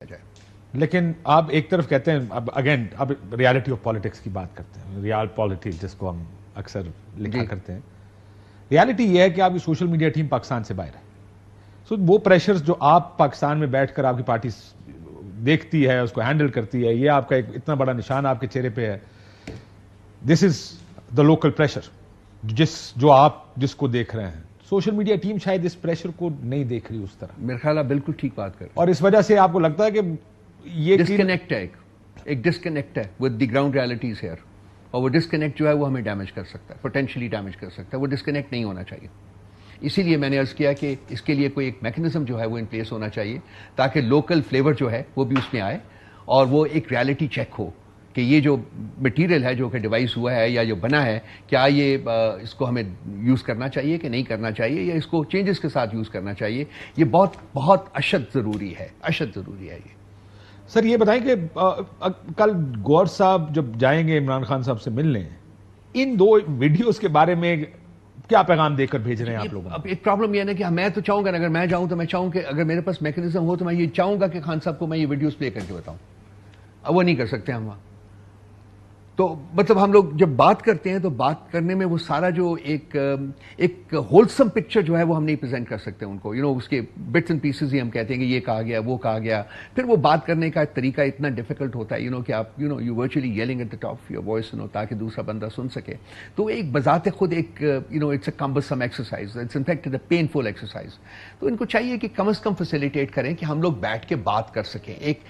جائے. لیکن آپ ایک طرف کہتے ہیں اب اگین اب ریالٹی آف پالیٹکس کی بات کرتے ہیں, ریال پالیٹکس جس کو ہم اکثر لکھا کرتے ہیں. ریالٹی یہ ہے کہ آپ کی سوشل میڈیا ٹیم پاکستان سے باہر ہے. سو وہ پریشرز جو آپ پاکستان میں بیٹھ کر آپ کی پارٹی دیکھتی ہے, اس کو ہینڈل کرتی ہے, یہ آپ کا ایک اتنا بڑا نشان آپ کے چہرے پہ ہے. دس از دا لوکل پریشر جو آپ جس کو دیکھ رہے ہیں. سوشل میڈیا ٹیم شاید اس پریشر کو نہیں دیکھ رہی اس طرح. میرے خیال آپ بالکل ٹھیک بات کر رہے ہیں, اور اس وجہ سے آپ کو لگتا ہے کہ یہ ڈسکنیکٹ ہے, ایک ڈسکنیکٹ ہے with the ground realities here, اور وہ ڈسکنیکٹ جو ہے وہ ہمیں ڈیمیج کر سکتا ہے, پوٹینشلی ڈیمیج کر سکتا ہے. وہ ڈسکنیکٹ نہیں ہونا چاہیے. اسی لیے میں نے عرض کیا کہ اس کے لیے کوئی ایک میکنزم جو ہے وہ ان پلیس ہونا چاہیے تاکہ لوکل فلیور جو ہے وہ بھی اس میں آئے, اور وہ ایک ریالٹی چیک ہو کہ یہ جو مٹیریل ہے جو کہ ڈیوائس ہوا ہے یا جو بنا ہے, کیا یہ اس کو ہمیں یوز کرنا چاہیے کہ نہیں کرنا چاہیے, یا اس کو چینجز کے ساتھ یوز کرنا چاہیے. یہ بہت بہت اشد ضروری ہے, اشد ضروری ہے یہ. سر یہ بتائیں کہ کل گور صاحب جب جائیں گے عمران خان صاحب سے ملنے, ان دو ویڈیوز کے بارے میں کیا پیغام دے کر بھیج رہے ہیں آپ لوگوں؟ اب ایک پرابلم یہ ہے کہ میں تو چاہوں گا اگر میں جاؤں تو میں چاہوں کہ اگر میرے پاس میکنزم ہو تو میں یہ چاہوں گا کہ خان صاحب کو میں یہ ویڈیوز پلے کر کے بتاؤں. اب وہ نہیں کر سکتے ہم وہاں. تو مطلب ہم لوگ جب بات کرتے ہیں تو بات کرنے میں وہ سارا جو ایک ہولسم پکچر جو ہے وہ ہم نہیں پریزنٹ کر سکتے ان کو. اس کے بٹس اینڈ پیسز ہی ہم کہتے ہیں کہ یہ کہا گیا, وہ کہا گیا. پھر وہ بات کرنے کا طریقہ اتنا ڈیفیکلٹ ہوتا ہے کہ آپ you virtually yelling at the top of your voice تاکہ دوسرا بندہ سن سکے. تو ایک بذات خود ایک it's a cumbersome exercise, it's in fact a painful exercise. تو ان کو چاہیے کہ کم از کم فیسیلیٹیٹ کریں کہ ہم لوگ بیٹھ کے بات کر سکیں ایک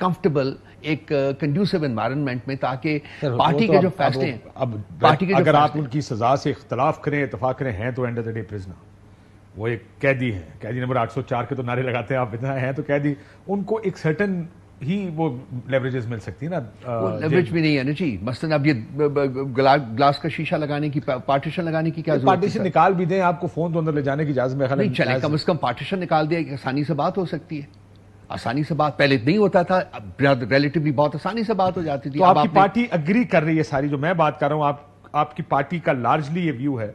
کمفرٹیبل, ایک کنڈیوسو انوائرمنٹ میں, تاکہ پارٹی کے جو فیصلے ہیں, پارٹی کے اگر آپ ان کی سزا سے اختلاف کریں, اتفاق کریں, ہیں تو and of the day prisoner. وہ ایک قیدی ہے, قیدی نمبر 804 کے تو نعرے لگاتے ہیں آپ, اتنا ہیں تو قیدی, ان کو ایک سرٹن ہی وہ لیوریجز مل سکتی ہے نا. لیوریج بھی نہیں ہے نا جی. مثلا اب یہ گلاس کا شیشہ لگانے کی, پارٹیشن لگانے کی کیا ضرورت ہے؟ پارٹیشن نکال بھی دیں, آپ کو فون تو اندر لے جانے کی اجازت میں نہیں چلے, کم از کم پارٹیشن نکال دیا, آسانی سے بات ہو سکتی ہے. آسانی سے بات پہلے نہیں ہوتا تھا, اب ریلیٹیولی بہت آسانی سے بات ہو جاتی تھی. تو آپ کی پارٹی اگری کر رہی ہے ساری جو میں بات کر رہا ہوں, آپ کی پارٹی کا لارجلی یہ ویو ہے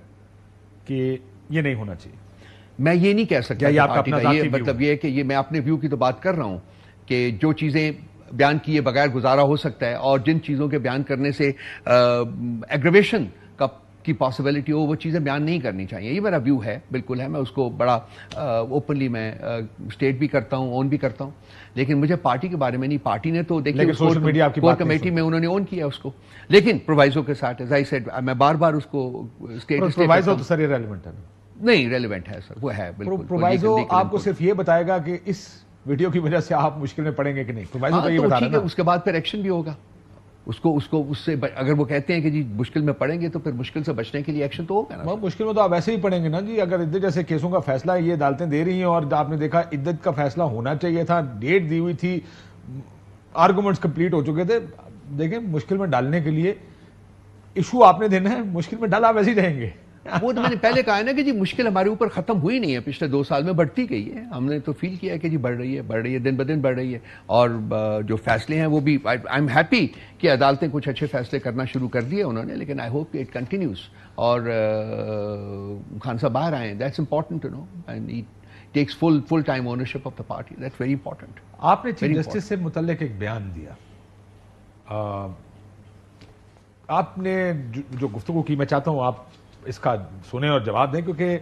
کہ یہ نہیں ہونا چاہیے؟ میں یہ نہیں کہہ سکتا, یہ آپ کا اپنا ذاتی مطلب یہ ہے کہ یہ میں اپنے ویو کی تو بات کر رہا ہوں کہ جو چیزیں بیان کیے بغیر گزارا ہو سکتا ہے, اور جن چیزوں کے بیان کرنے سے ایگریویشن کی پاسبلٹی ہو, وہ چیزیں بیان نہیں کرنی چاہیے. یہ میرا ویو ہے, بالکل ہے. میں اس کو بڑا اوپنلی میں اسٹیٹ بھی کرتا ہوں, اون بھی کرتا ہوں. لیکن مجھے پارٹی کے بارے میں نہیں, پارٹی نے تو دیکھیے کور کمیٹی میں انہوں نے اون کیا اس کو, لیکن پرووائزو کے ساتھ, ایز آئی سیڈ, میں بار بار اس کو پرووائزو تو سر ریلیونٹ ہے نہیں, ریلیونٹ ہے سر, وہ ہے بالکل. پرووائزو آپ کو صرف یہ بتائے گا کہ اس ویڈیو کی وجہ سے آپ مشکل میں پڑیں گے کہ نہیں. پرووائزو تو یہ بتا رہا ہے, اس کے بعد پھر ایکشن بھی ہوگا. اس سے اگر وہ کہتے ہیں کہ جی مشکل میں پڑیں گے تو پھر مشکل سے بچنے کے لیے ایکشن تو ہوگا نا. مشکل میں تو آپ ایسے ہی پڑیں گے نا جی. اگر عدت جیسے کیسوں کا فیصلہ یہ عدالتیں دے رہی ہیں, اور آپ نے دیکھا عدت کا فیصلہ ہونا چاہیے تھا, ڈیٹ دی ہوئی تھی, آرگومنٹس کمپلیٹ ہو چکے تھے. دیکھیں مشکل میں ڈالنے کے لیے ایشو آپ نے دینا ہے, مشکل میں ڈال آپ ایسے ہی رہیں گے. وہ تو میں نے پہلے کہا ہے نا کہ جی مشکل ہمارے اوپر ختم ہوئی نہیں ہے, پچھلے 2 سال میں بڑھتی گئی ہے. ہم نے تو فیل کیا ہے کہ جی بڑھ رہی ہے, دن بدن بڑھ رہی ہے. اور جو فیصلے ہیں وہ بھی, آئی ایم ہیپی کہ عدالتیں کچھ اچھے فیصلے کرنا شروع کر دیے انہوں نے, لیکن آئی ہوپ کہ اٹ کنٹینیوز. اور خان صاحب باہر آئے, that's important to know, and it takes full time ownership of the party, that's very important. آپ نے چیف جسٹس سے متعلق ایک بیان دیا, آپ نے جو گفتگو کی, میں چاہتا ہوں آپ اس کا سنیں اور جواب دیں, کیونکہ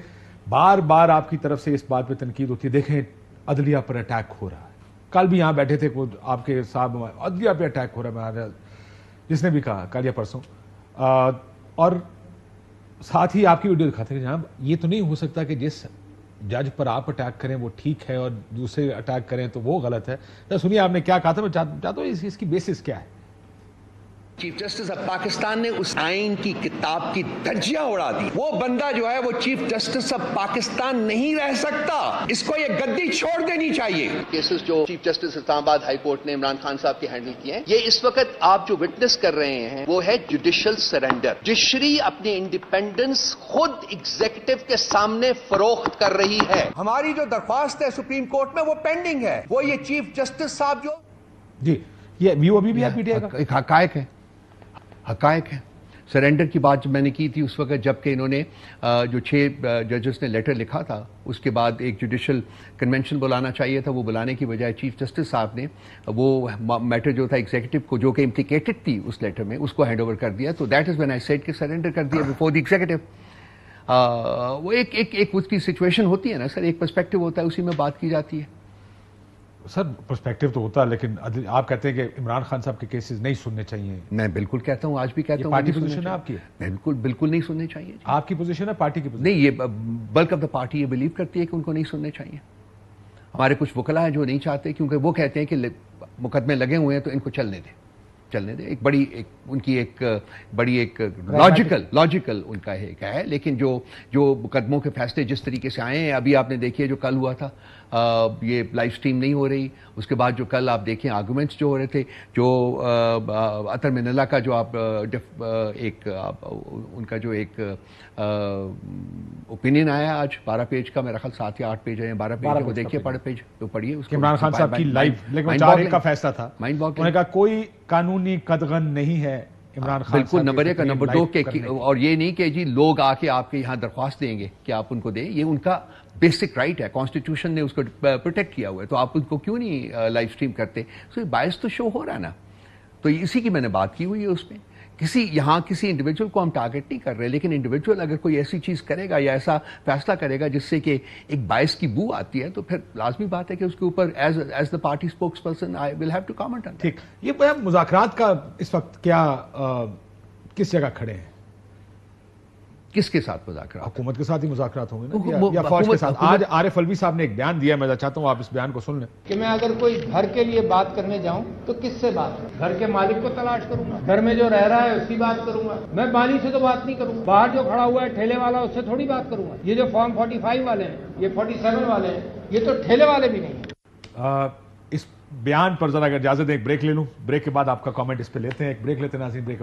بار بار آپ کی طرف سے اس بات پہ تنقید ہوتی ہے. دیکھیں عدلیہ پر اٹیک ہو رہا ہے. کل بھی یہاں بیٹھے تھے آپ کے صاحب, عدلیہ پہ اٹیک ہو رہا ہے, جس نے بھی کہا کل یا پرسوں, اور ساتھ ہی آپ کی ویڈیو دکھاتے ہیں کہ جناب یہ تو نہیں ہو سکتا کہ جس جج پر آپ اٹیک کریں وہ ٹھیک ہے اور دوسرے اٹیک کریں تو وہ غلط ہے. سنیے آپ نے کیا کہا تھا, میں چاہتا ہوں اس کی بیسس کیا ہے. چیف جسٹس آف پاکستان نے اس آئین کی کتاب کی دھجیاں اڑا دی. وہ بندہ جو ہے وہ چیف جسٹس آف پاکستان نہیں رہ سکتا. اس کو یہ گدی چھوڑ دینی چاہیے. کیسز جو چیف جسٹس اسلام آباد ہائی کورٹ نے عمران خان صاحب کے ہینڈل کیے ہیں, یہ اس وقت آپ جو وٹنس کر رہے ہیں وہ ہے جوڈیشل سرنڈر. جشری اپنی انڈیپینڈنس خود ایگزیکٹو کے سامنے فروخت کر رہی ہے. ہماری جو درخواست ہے سپریم کورٹ میں وہ پینڈنگ ہے. وہ یہ چیف جسٹس صاحب جو جی یہ ویو ابھی بھی ہے پی ٹی آئی کا, ایک حقائق ہے, سرنڈر کی بات میں نے کی تھی اس وقت جب کہ انہوں نے جو 6 ججز نے لیٹر لکھا تھا، اس کے بعد ایک جوڈیشل کنونشن بلانا چاہیے تھا، وہ بلانے کی بجائے چیف جسٹس صاحب نے وہ میٹر جو تھا ایگزیکٹو کو جو کہ امپلیکیٹڈ تھی اس لیٹر میں، اس کو ہینڈ اوور کر دیا. تو that is when I said کہ سرنڈر کر دیا بفور دی ایگزیکٹو. وہ ایک اس کی سچویشن ہوتی ہے نا سر، ایک پرسپیکٹو ہوتا ہے، اسی میں بات کی جاتی ہے. سر پرسپیکٹو تو ہوتا ہے، لیکن آپ کہتے ہیں کہ عمران خان صاحب کے کیسز نہیں سننے چاہیے. میں بالکل کہتا ہوں، آج بھی کہتا ہوں. پارٹی پوزیشن ہے آپ کی؟ بالکل نہیں سننے چاہیے. آپ کی پوزیشن ہے پارٹی کی پوزیشن؟ نہیں، یہ بلک آف دا پارٹی یہ بلیو کرتی ہے کہ ان کو نہیں سننے چاہیے. ہمارے کچھ وکلا ہیں جو نہیں چاہتے، کیونکہ وہ کہتے ہیں کہ مقدمے لگے ہوئے ہیں تو ان کو چلنے دیں. ایک بڑی لاجیکل ان کا ہے. لیکن جو مقدموں کے فیصلے جس طریقے سے آئے ہیں، ابھی آپ نے دیکھیے جو کل ہوا تھا، یہ لائیو سٹریم نہیں ہو رہی. اس کے بعد جو کل آپ دیکھیں آرگومنٹس جو ہو رہے تھے، جو اطہر من اللہ کا جو آپ ان کا جو ایک اوپینین آیا آج 12 پیج کا، میرا خیال 7 یا 8 پیج ہے، 12 پیج ہے، وہ دیکھیے پیج تو پڑھیے. عمران خان صاحب کی لائیو، لیکن 4-1 کا فیصلہ تھا. انہوں نے کہا کوئی قانونی قدغن نہیں ہے عمران خان. بالکل. نمبر 1 کا نمبر 2 اور یہ نہیں کہ جی لوگ آ کے آپ کے یہاں درخواست دیں گے کہ آپ ان کو دیں، یہ ان کا بیسک رائٹ ہے، کانسٹیٹیوشن نے اس کو پروٹیکٹ کیا ہوا ہے. تو آپ ان کو کیوں نہیں لائیو سٹریم کرتے؟ سو باعث تو شو ہو رہا نا. تو اسی کی میں نے بات کی ہوئی ہے. اس میں کسی انڈیویجول کو ہم ٹارگٹ نہیں کر رہے، لیکن انڈیویجول اگر کوئی ایسی چیز کرے گا یا ایسا فیصلہ کرے گا جس سے کہ ایک باعث کی بو آتی ہے، تو پھر لازمی بات ہے کہ اس کے اوپر as the party spokesperson I will have to comment. ٹھیک. یہ مذاکرات کا اس وقت کیا کس جگہ کھڑے ہیں؟ کس کے ساتھ مذاکرات؟ حکومت کے ساتھ ہی مذاکرات ہوں گے نا یا فوج کے ساتھ؟ آج عارف الوی صاحب نے ایک بیان دیا، میں چاہتا ہوں آپ اس بیان کو سن لیں. کہ میں اگر کوئی گھر کے لیے بات کرنے جاؤں تو کس سے بات کروں؟ گھر کے مالک کو تلاش کروں گا، گھر میں جو رہ رہا ہے اس کی بات کروں گا. میں بانی سے تو بات نہیں کروں گا. باہر جو کھڑا ہوا ہے ٹھیلے والا، اس سے تھوڑی بات کروں گا. یہ جو فارم 45 والے ہیں، یہ 47 والے ہیں، یہ تو ٹھیلے والے بھی نہیں ہیں. اس بیان پر ذرا اگر اجازت دیں ایک بریک لے لوں، بریک کے بعد آپ کا کامنٹ اس پہ لیتے ہیں. ایک بریک لیتے ہیں ناظرین. بریک